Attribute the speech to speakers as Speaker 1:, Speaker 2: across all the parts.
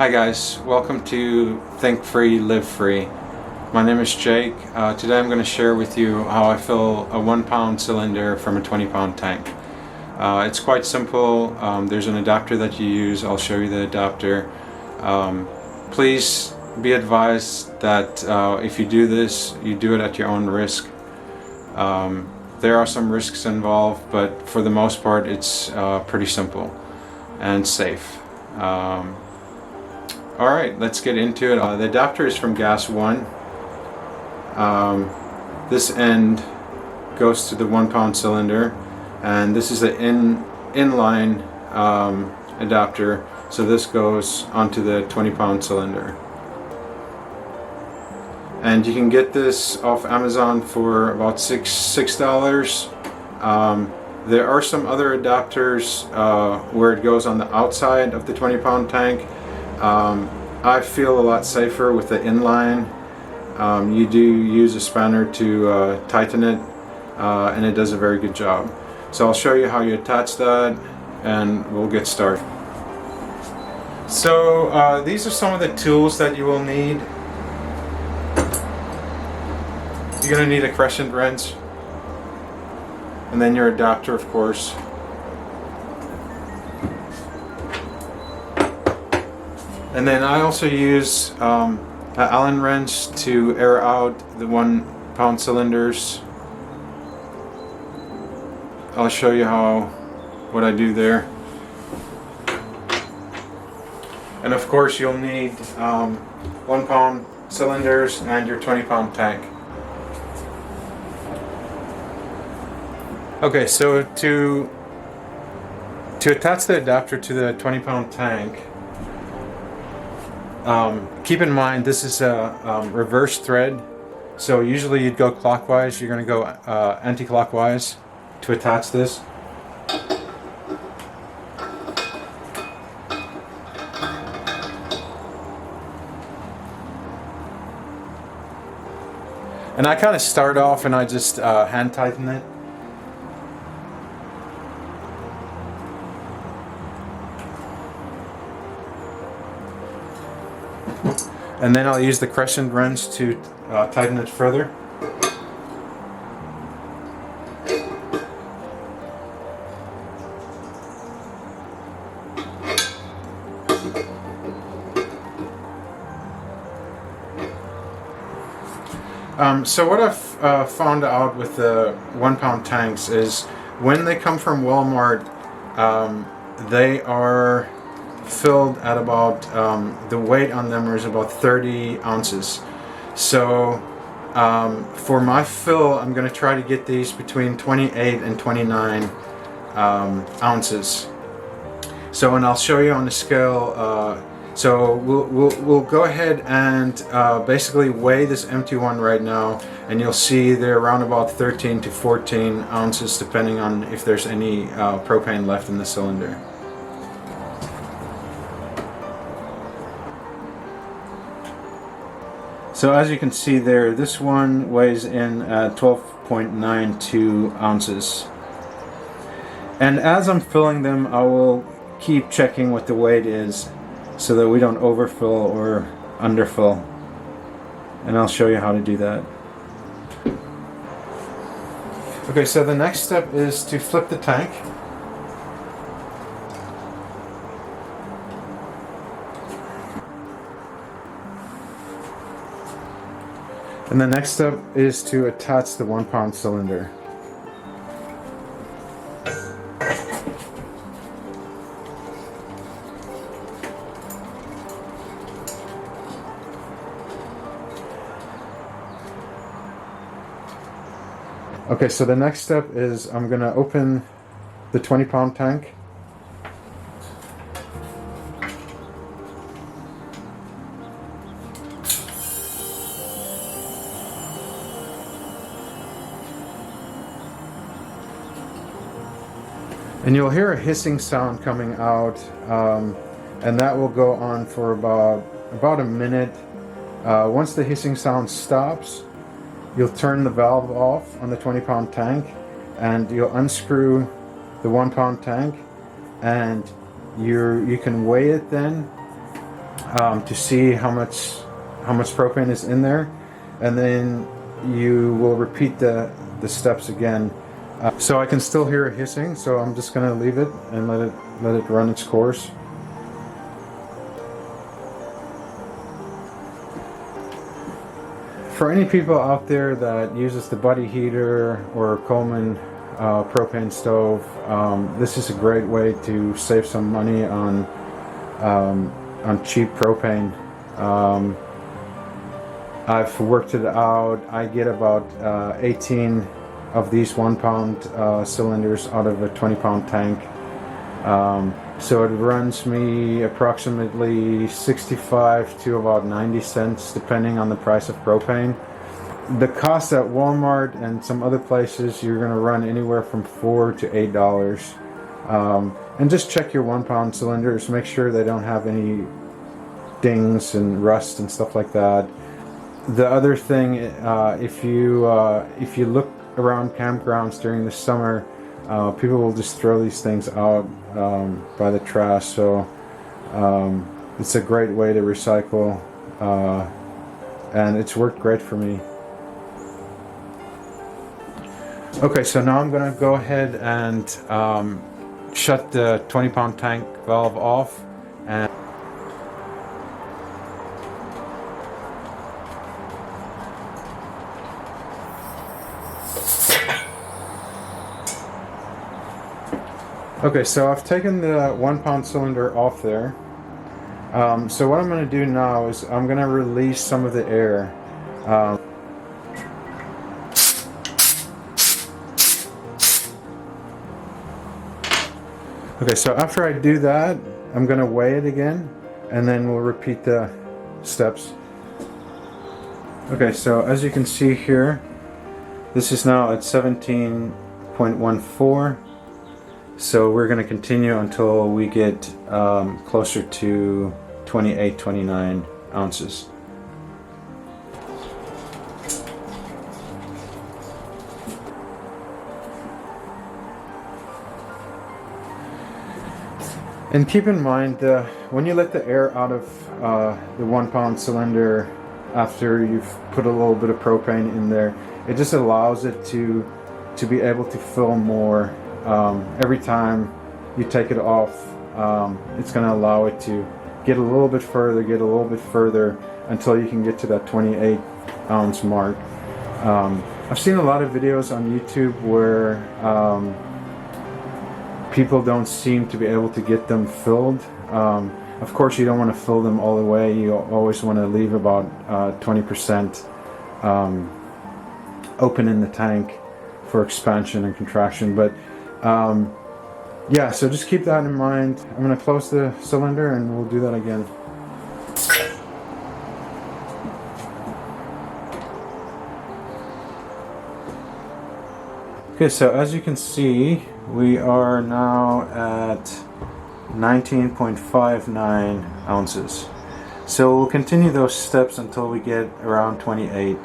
Speaker 1: Hi guys, welcome to Think Free, Live Free. My name is Jake. Today I'm going to share with you how I fill a 1-pound cylinder from a 20-pound tank. It's quite simple. There's an adapter that you use. I'll show you the adapter. Please be advised that if you do this, you do it at your own risk. There are some risks involved, but for the most part it's pretty simple and safe. Alright, let's get into it. The adapter is from gas 1. This end goes to the 1-pound cylinder, and this is an inline adapter, so this goes onto the 20-pound cylinder. And you can get this off Amazon for about $6. There are some other adapters where it goes on the outside of the 20-pound tank. I feel a lot safer with the inline. You do use a spanner to tighten it, and it does a very good job. So I'll show you how you attach that, and we'll get started. So these are some of the tools that you will need. You're going to need a crescent wrench, and then your adapter, of course. And then I also use an Allen wrench to air out the 1-pound cylinders. I'll show you what I do there. And of course you'll need 1-pound cylinders and your 20-pound tank. Okay, so to attach the adapter to the 20-pound tank, keep in mind this is a reverse thread, so usually you'd go clockwise. You're going to go anti-clockwise to attach this. And I kind of start off and I just hand tighten it. And then I'll use the crescent wrench to tighten it further. So what I've found out with the 1-pound tanks is when they come from Walmart, they are filled at about the weight on them is about 30 ounces. So for my fill, I'm going to try to get these between 28 and 29 ounces. So, and I'll show you on the scale. So we'll go ahead and basically weigh this empty one right now, and you'll see they're around about 13 to 14 ounces, depending on if there's any propane left in the cylinder. So as you can see there, this one weighs in at 12.92 ounces. And as I'm filling them, I will keep checking what the weight is so that we don't overfill or underfill. And I'll show you how to do that. Okay, so the next step is to flip the tank. And the next step is to attach the 1-pound cylinder. Okay, so the next step is I'm going to open the 20-pound tank. And you'll hear a hissing sound coming out, and that will go on for about a minute. Once the hissing sound stops, you'll turn the valve off on the 20-pound tank, and you'll unscrew the 1-pound tank, and you can weigh it then, to see how much propane is in there, and then you will repeat the steps again. So I can still hear it hissing, so I'm just going to leave it and let it run its course. For any people out there that uses the buddy heater or Coleman propane stove, this is a great way to save some money on cheap propane. I've worked it out. I get about 18 of these 1 pound cylinders out of a 20 pound tank. So it runs me approximately 65 to about 90 cents depending on the price of propane. The cost at Walmart and some other places, you're going to run anywhere from $4 to $8. And just check your 1 pound cylinders. Make sure they don't have any dings and rust and stuff like that. The other thing, if you look around campgrounds during the summer, people will just throw these things out by the trash. So it's a great way to recycle, and it's worked great for me. Okay, so now I'm going to go ahead and shut the 20 pound tank valve off. And okay, so I've taken the 1 pound cylinder off there. So what I'm going to do now is I'm going to release some of the air. Okay, so after I do that, I'm going to weigh it again, and then we'll repeat the steps. Okay, so as you can see here, this is now at 17.14. So we're going to continue until we get closer to 28, 29 ounces. And keep in mind, when you let the air out of the 1 pound cylinder after you've put a little bit of propane in there, it just allows it to be able to fill more. Every time you take it off, it's going to allow it to get a little bit further, until you can get to that 28 ounce mark. I've seen a lot of videos on YouTube where people don't seem to be able to get them filled. Of course, you don't want to fill them all the way. You always want to leave about 20% open in the tank for expansion and contraction. But yeah, so just keep that in mind. I'm going to close the cylinder and we'll do that again. Okay, so as you can see, we are now at 19.59 ounces. So we'll continue those steps until we get around 28.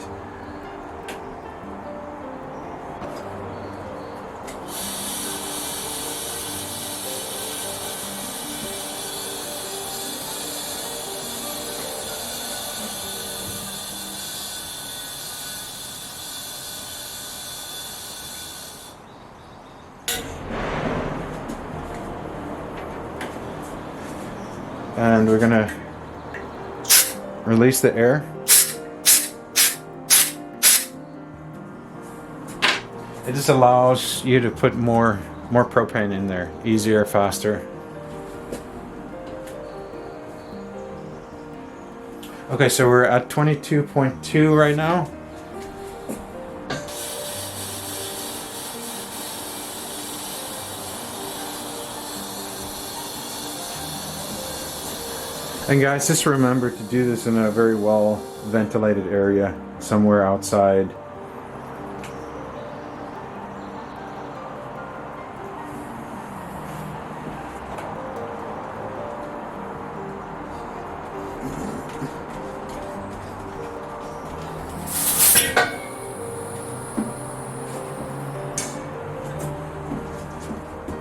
Speaker 1: And we're gonna release the air. It just allows you to put more propane in there, easier, faster. Okay, so we're at 22.2 right now. And guys, just remember to do this in a very well ventilated area, somewhere outside.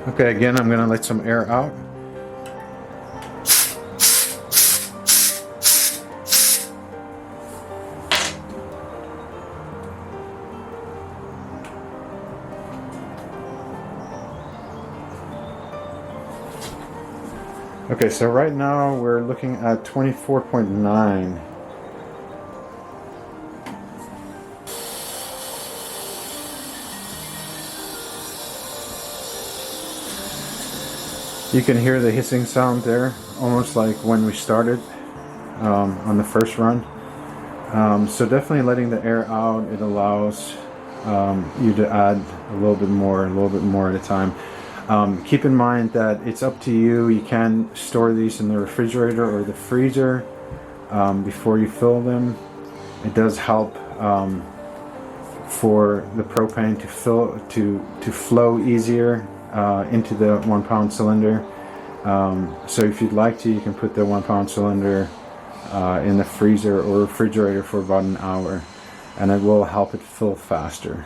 Speaker 1: Okay, again, I'm going to let some air out. Okay, so right now we're looking at 24.9. You can hear the hissing sound there, almost like when we started on the first run. So definitely letting the air out, it allows you to add a little bit more at a time. Keep in mind that it's up to you. You can store these in the refrigerator or the freezer before you fill them. It does help for the propane to flow easier into the 1 pound cylinder. So if you'd like to, you can put the 1 pound cylinder in the freezer or refrigerator for about an hour, and it will help it fill faster.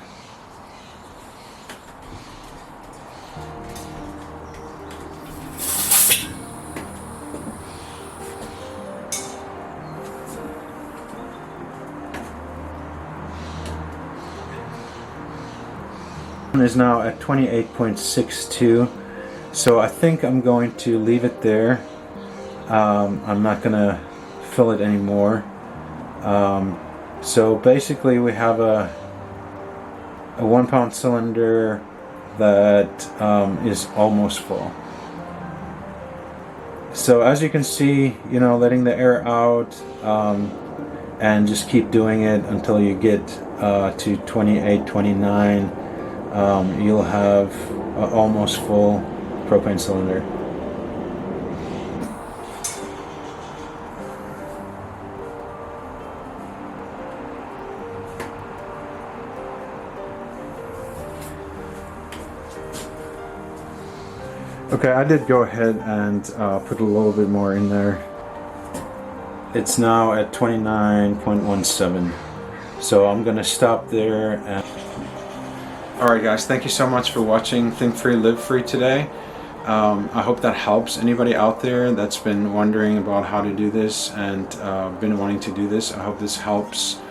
Speaker 1: Is now at 28.62, so I think I'm going to leave it there. I'm not gonna fill it anymore. So basically we have a 1 pound cylinder that is almost full. So as you can see, you know, letting the air out, and just keep doing it until you get to 28, 29. You'll have an almost full propane cylinder. Okay, I did go ahead and put a little bit more in there. It's now at 29.17. So I'm gonna stop there. And alright guys, thank you so much for watching Think Free, Live Free today. I hope that helps anybody out there that's been wondering about how to do this and been wanting to do this. I hope this helps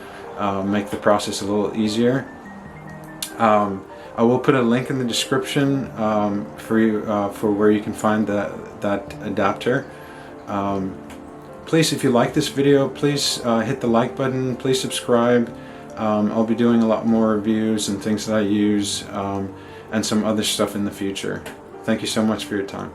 Speaker 1: make the process a little easier. I will put a link in the description for you for where you can find that adapter. Please, if you like this video, please hit the like button. Please subscribe. I'll be doing a lot more reviews and things that I use, and some other stuff in the future. Thank you so much for your time.